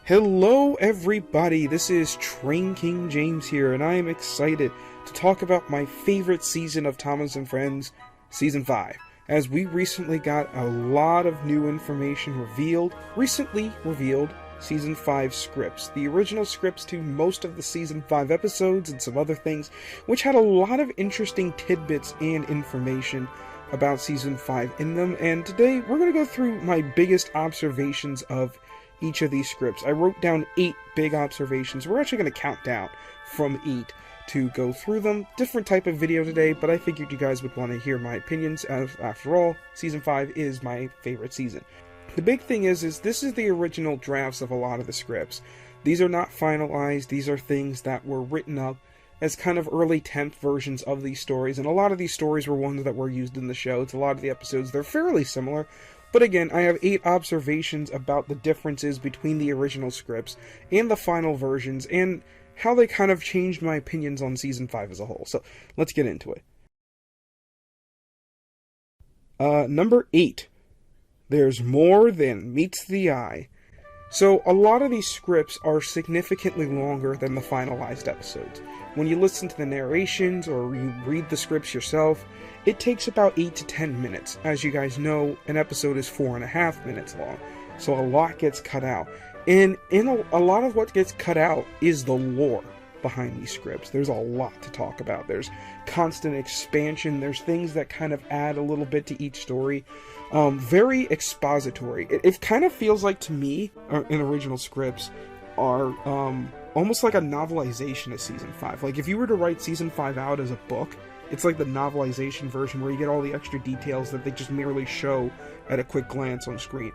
Hello everybody, this is Train King James here, and I am excited to talk about my favorite season of Thomas and Friends, Season 5, as we recently got a lot of new information recently revealed Season 5 scripts, the original scripts to most of the Season 5 episodes and some other things, which had a lot of interesting tidbits and information about Season 5 in them, and today we're going to go through my biggest observations of each of these scripts. I wrote down 8 big observations. We're actually going to count down from 8 to go through them. Different type of video today, but I figured you guys would want to hear my opinions, as after all, Season 5 is my favorite season. The big thing is this is the original drafts of a lot of the scripts. These are not finalized, these are things that were written up as kind of early 10th versions of these stories, and a lot of these stories were ones that were used in the show. It's a lot of the episodes, they're fairly similar. But again, I have 8 observations about the differences between the original scripts and the final versions, and how they kind of changed my opinions on Season 5 as a whole. So, let's get into it. Number 8. There's more than meets the eye. So, a lot of these scripts are significantly longer than the finalized episodes. When you listen to the narrations, or you read the scripts yourself, it takes about 8 to 10 minutes. As you guys know, an episode is 4.5 minutes long, so a lot gets cut out. And a lot of what gets cut out is the lore behind these scripts. There's a lot to talk about. There's constant expansion, there's things that kind of add a little bit to each story. Very expository. It kind of feels like, to me, in original scripts, are almost like a novelization of Season 5. Like, if you were to write Season 5 out as a book, it's like the novelization version where you get all the extra details that they just merely show at a quick glance on screen.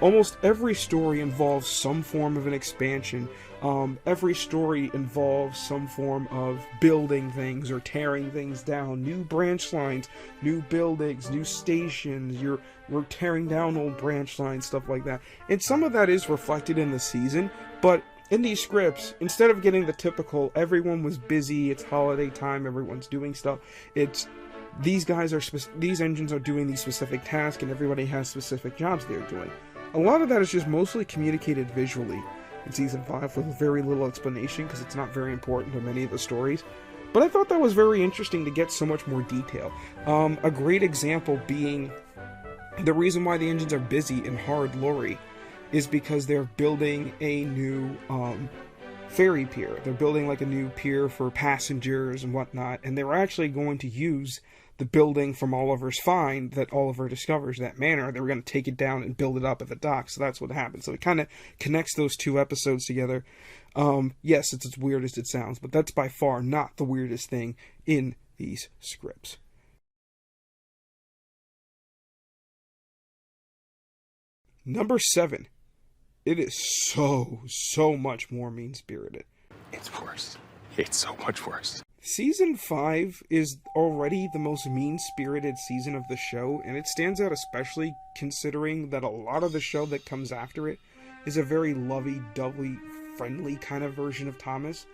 Almost every story involves some form of an expansion. Every story involves some form of building things or tearing things down. New branch lines, new buildings, new stations. We're tearing down old branch lines, stuff like that. And some of that is reflected in the season, but in these scripts, instead of getting the typical, everyone was busy, it's holiday time, everyone's doing stuff, it's these engines are doing these specific tasks, and everybody has specific jobs they're doing. A lot of that is just mostly communicated visually in Season 5 with very little explanation, because it's not very important to many of the stories. But I thought that was very interesting to get so much more detail. A great example being the reason why the engines are busy in Hard Lorry is because they're building a new ferry pier. They're building like a new pier for passengers and whatnot, and they're actually going to use the building from Oliver's find that Oliver discovers, that manor. They were going to take it down and build it up at the dock, so that's what happened. So it kind of connects those 2 episodes together. Yes, it's as weird as it sounds, but that's by far not the weirdest thing in these scripts. Number 7. It is so much more mean-spirited. It's worse. It's so much worse. Season 5 is already the most mean-spirited season of the show, and it stands out especially considering that a lot of the show that comes after it is a very lovey-dovey, friendly kind of version of Thomas.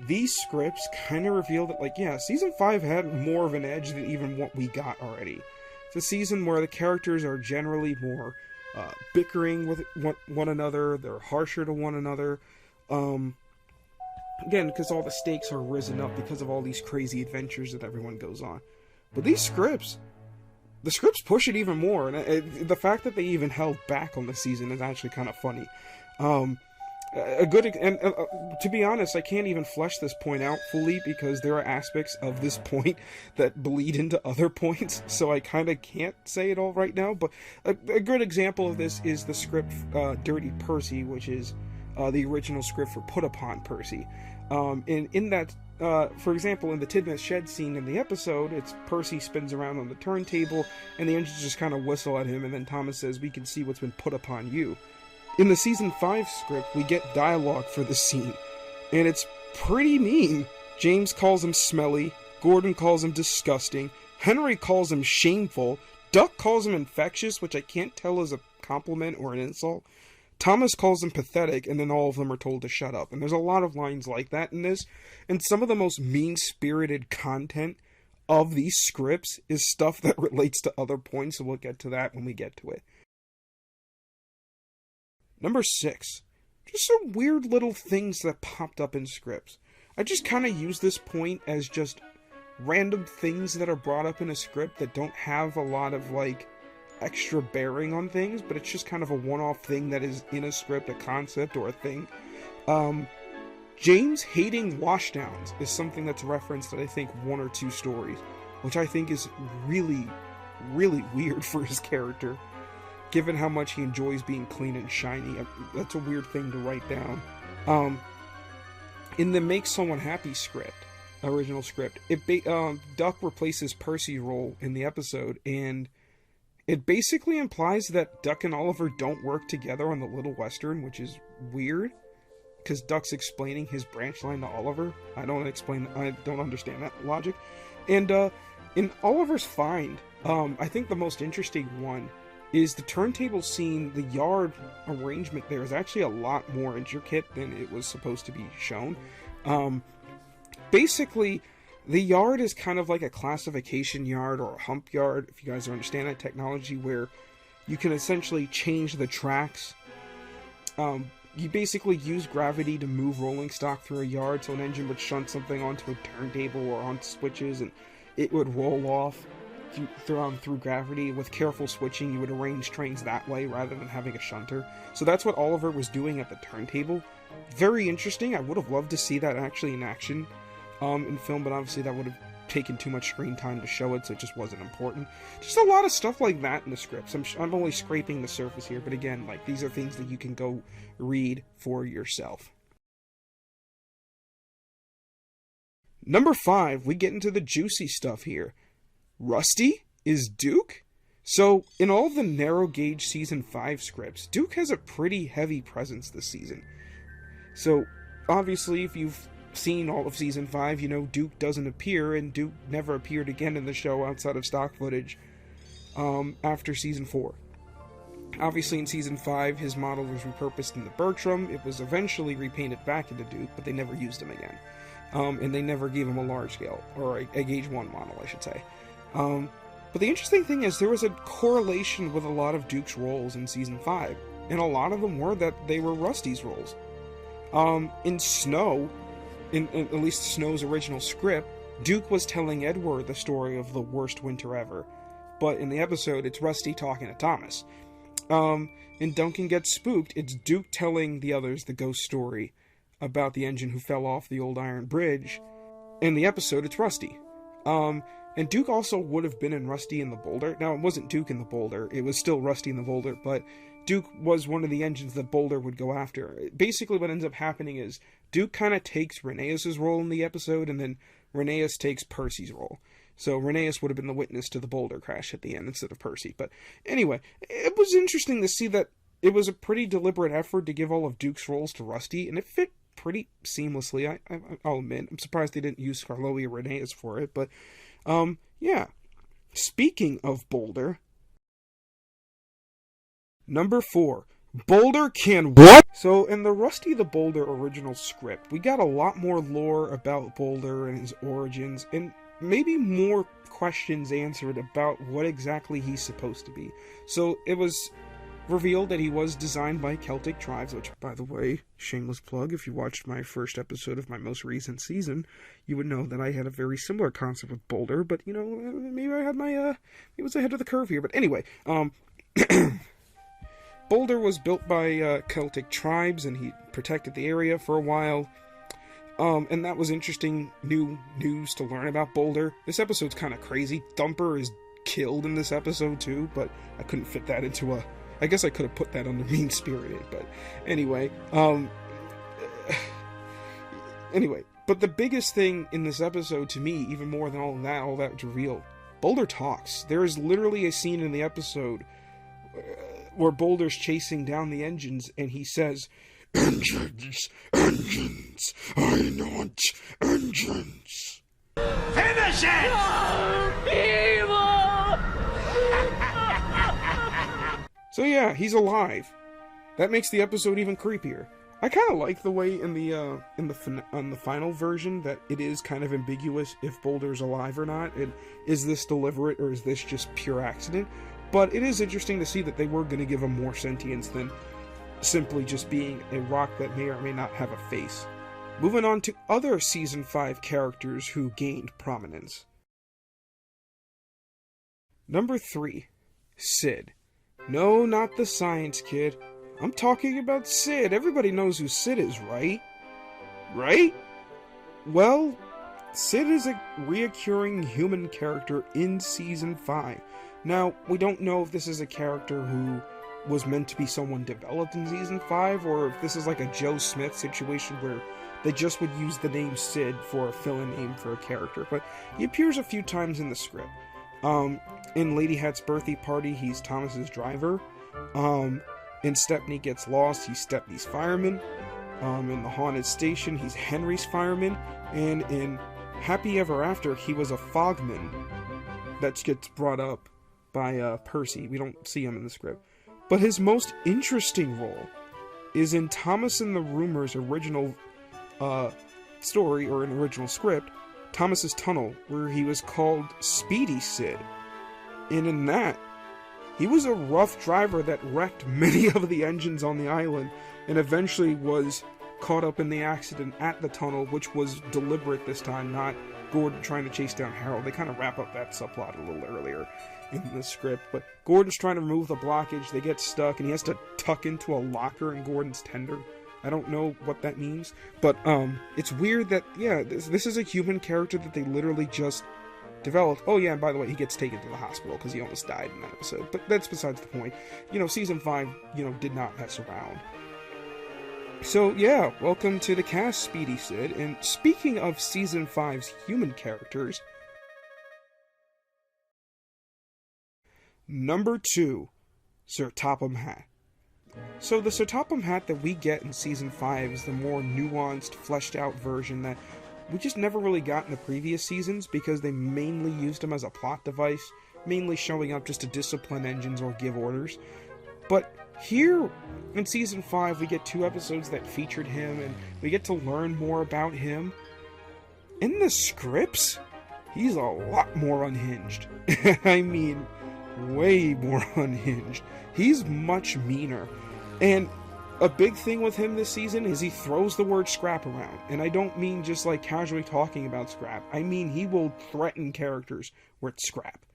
These scripts kind of reveal that, like, yeah, Season 5 had more of an edge than even what we got already. It's a season where the characters are generally more bickering with one another, they're harsher to one another, again, because all the stakes are risen up because of all these crazy adventures that everyone goes on. But these scripts, the scripts push it even more, and the fact that they even held back on the season is actually kind of funny. To be honest, I can't even flesh this point out fully because there are aspects of this point that bleed into other points, so I kind of can't say it all right now, but a good example of this is the script Dirty Percy, which is the original script for Put Upon Percy. In that, for example, in the Tidbits shed scene in the episode, it's Percy spins around on the turntable, and the engines just kind of whistle at him, and then Thomas says, "We can see what's been put upon you." In the Season 5 script, we get dialogue for the scene, and it's pretty mean. James calls him smelly, Gordon calls him disgusting, Henry calls him shameful, Duck calls him infectious, which I can't tell is a compliment or an insult, Thomas calls him pathetic, and then all of them are told to shut up. And there's a lot of lines like that in this, and some of the most mean-spirited content of these scripts is stuff that relates to other points, so we'll get to that when we get to it. Number 6. just some weird little things that popped up in scripts. I just kind of use this point as just random things that are brought up in a script that don't have a lot of, like, extra bearing on things, but it's just kind of a one-off thing that is in a script, a concept, or a thing. James hating washdowns is something that's referenced in, I think, 1 or 2 stories, which I think is really, really weird for his character, given how much he enjoys being clean and shiny. That's a weird thing to write down. In the Make Someone Happy script, original script, Duck replaces Percy's role in the episode, and it basically implies that Duck and Oliver don't work together on the Little Western, which is weird, because Duck's explaining his branch line to Oliver. I don't understand that logic. And in Oliver's Find, I think the most interesting one is the turntable scene. The yard arrangement there is actually a lot more intricate than it was supposed to be shown. Basically, the yard is kind of like a classification yard or a hump yard, if you guys understand that technology, where you can essentially change the tracks. You basically use gravity to move rolling stock through a yard, so an engine would shunt something onto a turntable or onto switches, and it would roll off through gravity. With careful switching, you would arrange trains that way rather than having a shunter. So that's what Oliver was doing at the turntable. Very interesting. I would have loved to see that actually in action in film, but obviously that would have taken too much screen time to show it, so it just wasn't important. Just a lot of stuff like that in the scripts. I'm only scraping the surface here, but again, like, these are things that you can go read for yourself. Number 5, we get into the juicy stuff here. Rusty is Duke? So, in all the narrow gauge season 5 scripts, Duke has a pretty heavy presence this season. So, obviously, if you've seen all of season 5, you know Duke doesn't appear, and Duke never appeared again in the show outside of stock footage after season 4. Obviously, in season 5, his model was repurposed into Bertram. It was eventually repainted back into Duke, but they never used him again. And they never gave him a large scale, or a gauge 1 model, I should say. But the interesting thing is, there was a correlation with a lot of Duke's roles in season 5, and a lot of them were that they were Rusty's roles. In Snow, in at least Snow's original script, Duke was telling Edward the story of the worst winter ever, but in the episode, it's Rusty talking to Thomas. In Duncan Gets Spooked, it's Duke telling the others the ghost story about the engine who fell off the old iron bridge. In the episode, it's Rusty. And Duke also would have been in Rusty in the Boulder. Now, it wasn't Duke in the Boulder, it was still Rusty in the Boulder, but Duke was one of the engines that Boulder would go after. Basically, what ends up happening is Duke kind of takes Rheneas' role in the episode, and then Rheneas takes Percy's role. So Rheneas would have been the witness to the Boulder crash at the end instead of Percy. But anyway, it was interesting to see that it was a pretty deliberate effort to give all of Duke's roles to Rusty, and it fit pretty seamlessly, I'll admit. I'm surprised they didn't use Skarloey or Rheneas for it, but yeah. Speaking of Boulder, number 4, Boulder can what? So in the Rusty the Boulder original script, we got a lot more lore about Boulder and his origins, and maybe more questions answered about what exactly he's supposed to be. So it was revealed that he was designed by Celtic tribes, which, by the way, shameless plug, if you watched my first episode of my most recent season, you would know that I had a very similar concept with Boulder, but, you know, maybe I had maybe it was ahead of the curve here, but anyway, Boulder was built by Celtic tribes, and he protected the area for a while, and that was interesting new news to learn about Boulder. This episode's kind of crazy. Thumper is killed in this episode, too, but I couldn't fit that into a... I guess I could have put that under mean-spirited, but anyway, but the biggest thing in this episode to me, even more than all that was revealed, Boulder talks. There is literally a scene in the episode where Boulder's chasing down the engines, and he says, "Engines, engines, I want engines." Finish it! So yeah, he's alive. That makes the episode even creepier. I kind of like the way in the final version that it is kind of ambiguous if Boulder's alive or not, and is this deliberate or is this just pure accident? But it is interesting to see that they were going to give him more sentience than simply just being a rock that may or may not have a face. Moving on to other Season 5 characters who gained prominence. Number 3. Sid. No, not the science kid. I'm talking about Sid. Everybody knows who Sid is, right? Right? Well, Sid is a reoccurring human character in Season 5. Now, we don't know if this is a character who was meant to be someone developed in Season 5, or if this is like a Joe Smith situation where they just would use the name Sid for a fill-in name for a character. But he appears a few times in the script. In Lady Hat's birthday party, he's Thomas's driver. In Stepney Gets Lost, he's Stepney's fireman. In The Haunted Station, he's Henry's fireman. And in Happy Ever After, he was a fogman that gets brought up by Percy. We don't see him in the script. But his most interesting role is in Thomas and the Rumor's original story, or an original script, Thomas's Tunnel, where he was called Speedy Sid. And in that, he was a rough driver that wrecked many of the engines on the island, and eventually was caught up in the accident at the tunnel, which was deliberate this time, not Gordon trying to chase down Harold. They kind of wrap up that subplot a little earlier in the script, but Gordon's trying to remove the blockage, they get stuck, and he has to tuck into a locker in Gordon's tender. I don't know what that means, but it's weird that, yeah, this is a human character that they literally just developed. Oh yeah, and by the way, he gets taken to the hospital because he almost died in that episode, but that's besides the point. Season 5, did not mess around. So yeah, welcome to the cast, Speedy Sid, and speaking of Season 5's human characters, number 2, Sir Topham Hatt. So the Sir Topham Hatt that we get in Season 5 is the more nuanced, fleshed out version that we just never really got in the previous seasons, because they mainly used him as a plot device, mainly showing up just to discipline engines or give orders. But here in Season 5 we get 2 episodes that featured him, and we get to learn more about him. In the scripts, he's a lot more unhinged. I mean, way more unhinged. He's much meaner. And a big thing with him this season is he throws the word scrap around. And I don't mean just like casually talking about scrap. I mean he will threaten characters with scrap.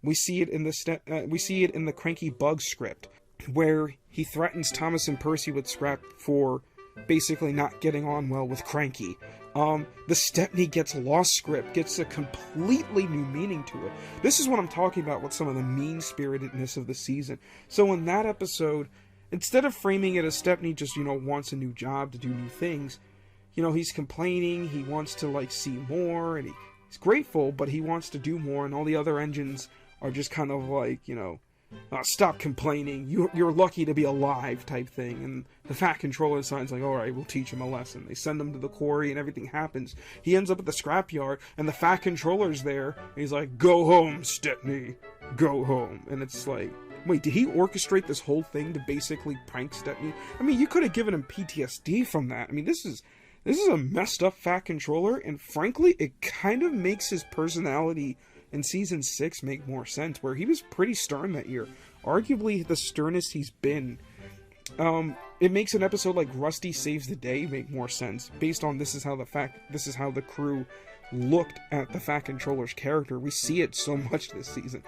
We see it in the Cranky Bug script, where he threatens Thomas and Percy with scrap for basically not getting on well with Cranky. The Stepney Gets Lost script gets a completely new meaning to it. This is what I'm talking about with some of the mean-spiritedness of the season. So in that episode, instead of framing it as Stepney just, wants a new job to do new things, he's complaining, he wants to, see more, and he's grateful, but he wants to do more, and all the other engines are just kind of stop complaining, you're lucky to be alive type thing. And the Fat Controller signs like, alright, we'll teach him a lesson. They send him to the quarry and everything happens. He ends up at the scrapyard and the Fat Controller's there, and he's like, go home, Stepney, go home. And it's like, wait, did he orchestrate this whole thing to basically prank Stepney? I mean, you could have given him PTSD from that. I mean, this is a messed up Fat Controller, and frankly, it kind of makes his personality in Season 6 make more sense, where he was pretty stern that year. Arguably the sternest he's been. It makes an episode like Rusty Saves the Day make more sense, based on this is how the crew looked at the Fat Controller's character. We see it so much this season.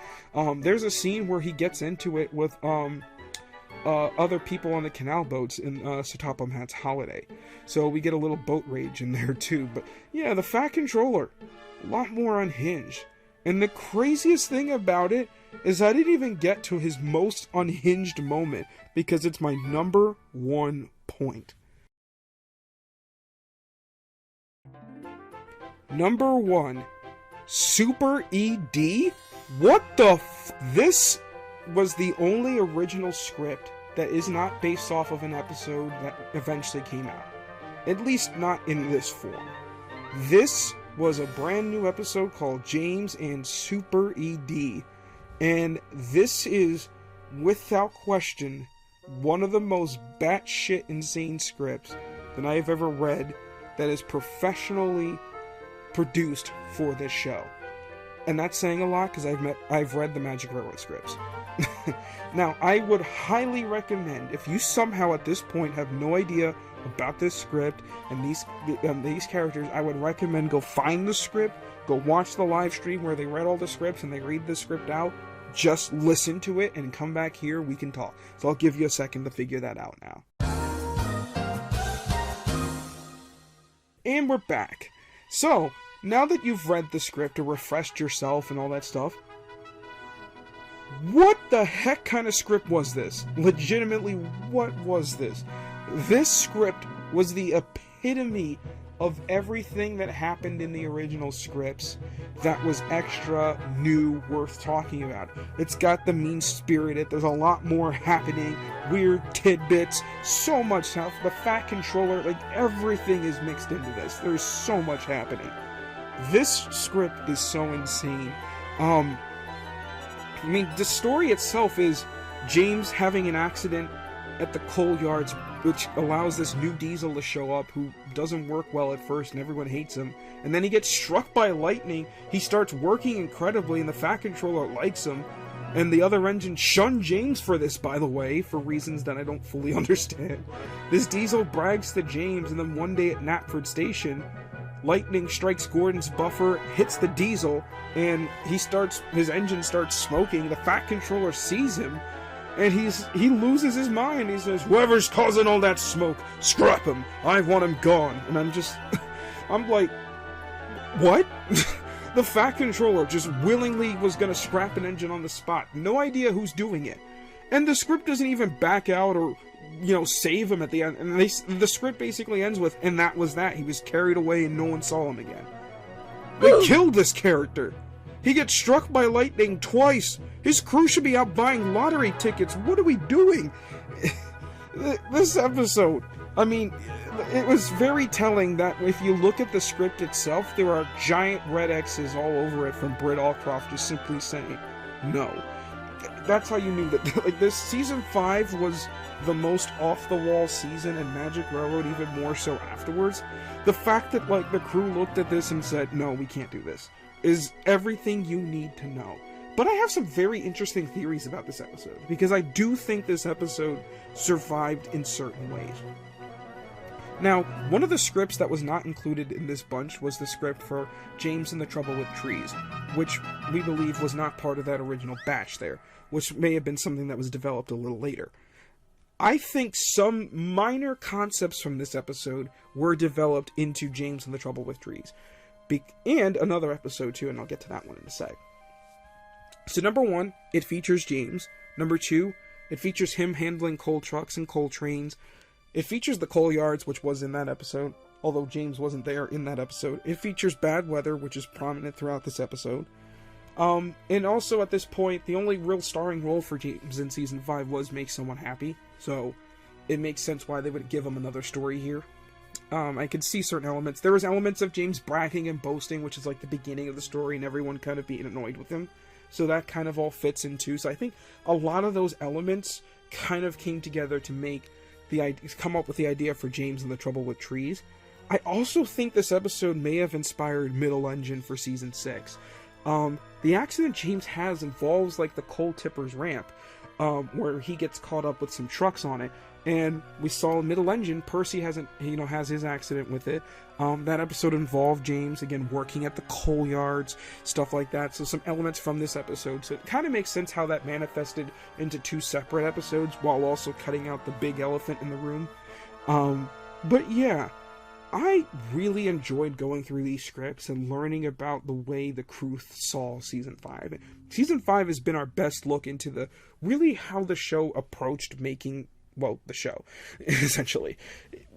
There's a scene where he gets into it with other people on the canal boats in Sir Topham Hatt's Holiday. So we get a little boat rage in there too. But yeah, the Fat Controller, a lot more unhinged. And the craziest thing about it is I didn't even get to his most unhinged moment, because it's my number 1 point. Number 1, Super E.D? What the This was the only original script that is not based off of an episode that eventually came out. At least not in this form. This was a brand new episode called James and Super E.D. And this is, without question, one of the most batshit insane scripts that I have ever read that is professionally produced for this show. And that's saying a lot, because I've read the Magic Railroad scripts. Now, I would highly recommend, if you somehow at this point have no idea about this script and these characters, I would recommend go find the script, go watch the live stream where they read all the scripts and they read the script out. Just listen to it and come back here, we can talk. So I'll give you a second to figure that out now. And we're back. So, now that you've read the script or refreshed yourself and all that stuff, what the heck kind of script was this? Legitimately, what was this? This script was the epitome of everything that happened in the original scripts that was extra, new, worth talking about. It's got the mean-spirited, there's a lot more happening, weird tidbits, so much stuff, the Fat Controller, like everything is mixed into this. There's so much happening. This script is so insane. I mean, the story itself is James having an accident at the coal yards, which allows this new Diesel to show up, who doesn't work well at first and everyone hates him. And then he gets struck by lightning, he starts working incredibly, and the Fat Controller likes him. And the other engine shun James for this, by the way, for reasons that I don't fully understand. This Diesel brags to James, and then one day at Knapford Station, lightning strikes Gordon's buffer, hits the Diesel, and his engine starts smoking. The Fat Controller sees him, and he loses his mind. He says, "Whoever's causing all that smoke, scrap him. I want him gone." And I'm like, what? The Fat Controller just willingly was gonna scrap an engine on the spot. No idea who's doing it. And the script doesn't even back out or, save him at the end. And the script basically ends with, and that was that. He was carried away and no one saw him again. They killed this character. He gets struck by lightning twice. His crew should be out buying lottery tickets. What are we doing? This episode, I mean, it was very telling that if you look at the script itself, there are giant red X's all over it from Britt Allcroft just simply saying no. That's how you knew that this season 5 was the most off-the-wall season, and Magic Railroad even more so afterwards. The fact that the crew looked at this and said, no, we can't do this, is everything you need to know. But I have some very interesting theories about this episode, because I do think this episode survived in certain ways. Now, one of the scripts that was not included in this bunch was the script for James and the Trouble with Trees, which we believe was not part of that original batch there, which may have been something that was developed a little later. I think some minor concepts from this episode were developed into James and the Trouble with Trees. And another episode too, and I'll get to that one in a sec. So number 1, it features James. Number 2, it features him handling coal trucks and coal trains. It features the coal yards, which was in that episode, although James wasn't there in that episode. It features bad weather, which is prominent throughout this episode. And also at this point, the only real starring role for James in Season 5 was make someone happy, so it makes sense why they would give him another story here. I could see certain elements. There was elements of James bragging and boasting, which is like the beginning of the story, and everyone kind of being annoyed with him. So that kind of all fits in too. So I think a lot of those elements kind of came together to come up with the idea for James and the Trouble with Trees. I also think this episode may have inspired Middle Engine for Season 6. The accident James has involves the coal tipper's ramp, where he gets caught up with some trucks on it. And we saw in Middle Engine, Percy has his accident with it. That episode involved James, again, working at the coal yards, stuff like that. So some elements from this episode. So it kind of makes sense how that manifested into 2 separate episodes, while also cutting out the big elephant in the room. But yeah, I really enjoyed going through these scripts and learning about the way the crew saw Season 5. Season 5 has been our best look into how the show approached making the show, essentially.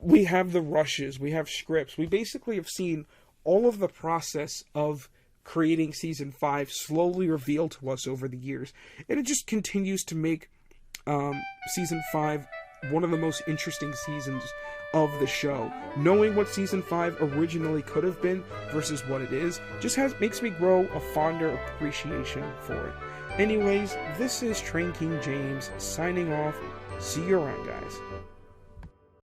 We have the rushes, we have scripts, we basically have seen all of the process of creating Season 5 slowly revealed to us over the years, and it just continues to make Season 5 one of the most interesting seasons of the show. Knowing what Season 5 originally could have been versus what it is makes me grow a fonder appreciation for it. Anyways, this is Train King James signing off. See you around, guys.